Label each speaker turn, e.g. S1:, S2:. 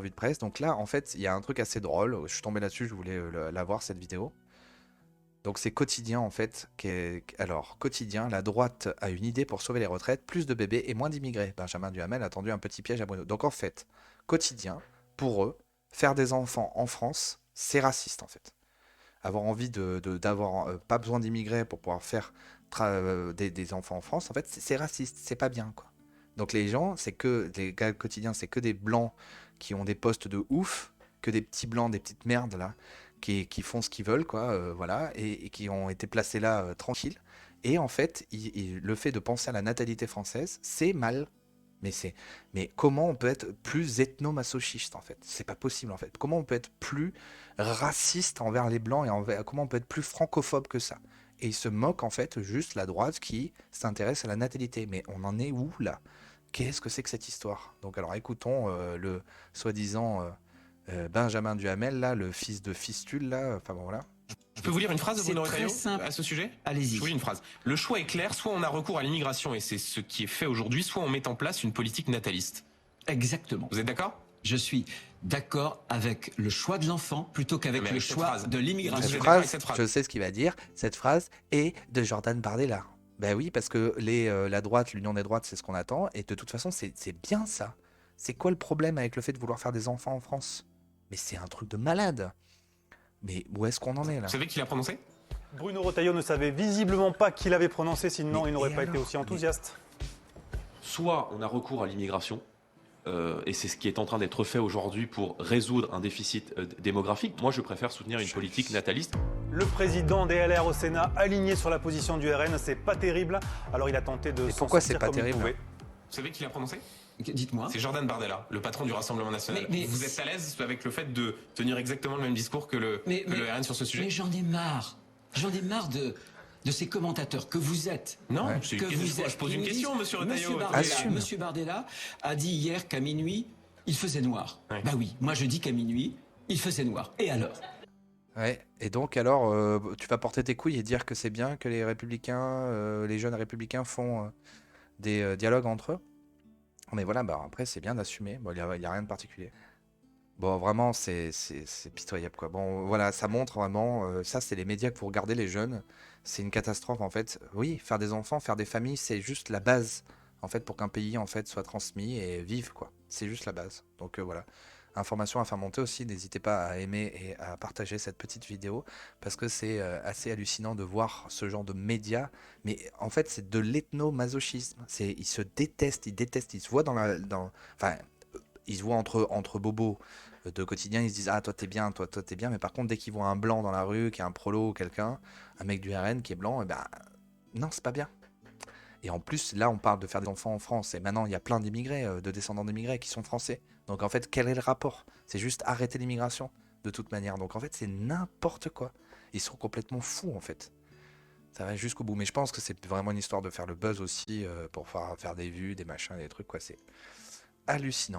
S1: revue de presse. Donc là, en fait, il y a un truc assez drôle. Je suis tombé là-dessus, je voulais la voir, cette vidéo. Donc c'est Quotidien, en fait. Alors, Quotidien, la droite a une idée pour sauver les retraites, plus de bébés et moins d'immigrés. Benjamin Duhamel a tendu un petit piège à Bruno. Donc en fait, Quotidien, pour eux, faire des enfants en France, c'est raciste, en fait. Avoir envie d'avoir pas besoin d'immigrés pour pouvoir faire des enfants en France, en fait, c'est raciste, c'est pas bien, quoi. Donc les gens, c'est que des gars quotidiens, c'est que des blancs qui ont des postes de ouf, que des petits blancs, des petites merdes là, qui font ce qu'ils veulent, quoi, voilà, et qui ont été placés là tranquilles. Et en fait, le fait de penser à la natalité française, c'est mal. Mais comment on peut être plus ethno-masochiste en fait? C'est pas possible en fait. Comment on peut être plus raciste envers les blancs et comment on peut être plus francophobe que ça? Et ils se moquent en fait juste la droite qui s'intéresse à la natalité. Mais on en est où là? Qu'est-ce que c'est que cette histoire? Donc alors écoutons le soi-disant Benjamin Duhamel là, le fils de Fistule là. Enfin bon voilà.
S2: Je peux vous lire une phrase de
S3: C'est
S2: Bruno
S3: très
S2: Retailleau
S3: simple.
S2: à ce sujet?
S3: Allez-y.
S2: Je vous lis une phrase. Le choix est clair, soit on a recours à l'immigration et c'est ce qui est fait aujourd'hui, soit on met en place une politique nataliste.
S3: Exactement.
S2: Vous êtes d'accord?
S3: Je suis d'accord avec le choix de l'enfant plutôt qu'avec
S2: Mais
S3: le
S2: avec cette
S3: choix
S2: phrase.
S3: de
S2: Vous
S3: l'immigration.
S2: êtes
S1: Cette
S2: d'accord avec
S1: phrase,
S2: cette phrase?
S1: je sais ce qu'il va dire. Cette phrase est de Jordan Bardella. Ben oui, parce que la droite, l'union des droites, c'est ce qu'on attend. Et de toute façon, c'est bien ça. C'est quoi le problème avec le fait de vouloir faire des enfants en France? Mais c'est un truc de malade. Mais où est-ce qu'on en est là?
S2: Vous savez qui l'a prononcé?
S4: Bruno Retailleau ne savait visiblement pas qui l'avait prononcé, sinon
S1: Mais
S4: il n'aurait
S1: et
S4: pas été
S1: alors
S4: aussi enthousiaste.
S5: Soit on a recours à l'immigration, et c'est ce qui est en train d'être fait aujourd'hui pour résoudre un déficit démographique. Moi, je préfère soutenir une politique nataliste.
S4: Le président des LR au Sénat, aligné sur la position du RN, c'est pas terrible. Alors il a tenté de
S1: Et
S4: s'en
S1: pourquoi
S4: sortir
S1: c'est pas
S4: comme il
S1: terrible?
S4: pouvait.
S2: Vous savez qui l'a prononcé?
S3: Dites-moi.
S2: C'est Jordan Bardella, le patron du Rassemblement National.
S3: Mais-
S2: Vous êtes à l'aise avec le fait de tenir exactement le même discours que le RN sur ce sujet?
S3: Mais j'en ai marre. J'en ai marre de ces commentateurs que vous êtes.
S2: Non,
S1: Ouais.
S2: c'est
S3: Que
S2: une
S3: vous
S2: question.
S3: êtes.
S2: Je pose
S3: qui
S2: une
S3: nous
S2: question,
S3: disent,
S2: monsieur Retailleau.
S1: Assume.
S3: Monsieur Bardella a dit hier qu'à minuit, il faisait noir.
S2: Ouais.
S3: Bah oui, moi je dis qu'à minuit, il faisait noir. Et alors?
S1: Ouais. Et donc alors, tu vas porter tes couilles et dire que c'est bien que les républicains, les jeunes républicains font des dialogues entre eux? Mais voilà, bah après c'est bien d'assumer. Bon, il y a rien de particulier. Bon, vraiment, c'est pitoyable, quoi. Bon, voilà, ça montre vraiment, ça, c'est les médias que vous regardez, les jeunes. C'est une catastrophe, en fait. Oui, faire des enfants, faire des familles, c'est juste la base, en fait, pour qu'un pays, en fait, soit transmis et vive, quoi. C'est juste la base. Donc, voilà. Information à faire monter aussi. N'hésitez pas à aimer et à partager cette petite vidéo, parce que c'est assez hallucinant de voir ce genre de médias. Mais en fait, c'est de l'ethno-masochisme. Ils se détestent, ils se voient enfin, ils se voient entre bobos de quotidien, ils se disent ah toi t'es bien, toi t'es bien, mais par contre dès qu'ils voient un blanc dans la rue, qui est un prolo ou quelqu'un, un mec du RN qui est blanc, et ben non c'est pas bien. Et en plus là on parle de faire des enfants en France, et maintenant il y a plein d'immigrés, de descendants d'immigrés qui sont français. Donc en fait quel est le rapport? C'est juste arrêter l'immigration de toute manière. Donc en fait c'est n'importe quoi. Ils sont complètement fous en fait. Ça va jusqu'au bout, mais je pense que c'est vraiment une histoire de faire le buzz aussi pour faire des vues, des machins, des trucs quoi. C'est hallucinant.